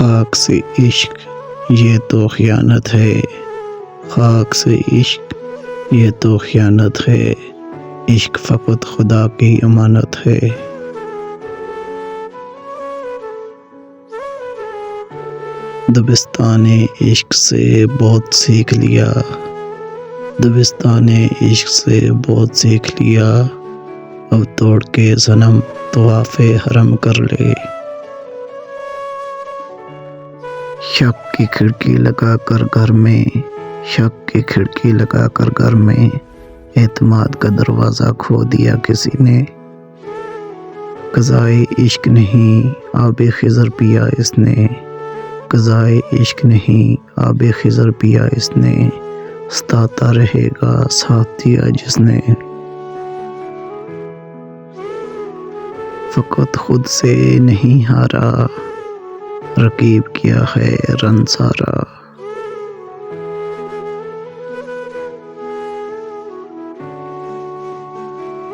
خاک سے عشق یہ تو خیانت ہے، خاک سے عشق یہ تو خیانت ہے، عشق فقط خدا کی امانت ہے۔ دبستان عشق سے بہت سیکھ لیا، دبستان عشق سے بہت سیکھ لیا، اب توڑ کے صنم طواف حرم کر لے۔ شک کی کھڑکی لگا کر گھر میں، شک کی کھڑکی لگا کر گھر میں، اعتماد کا دروازہ کھو دیا کسی نے۔ قضائے عشق نہیں آب خضر پیا اس نے، قضائے عشق نہیں آب خضر پیا اس نے، ستاتا رہے گا ساتھ دیا جس نے۔ فقط خود سے نہیں ہارا، رقیب کیا ہے رن سارا۔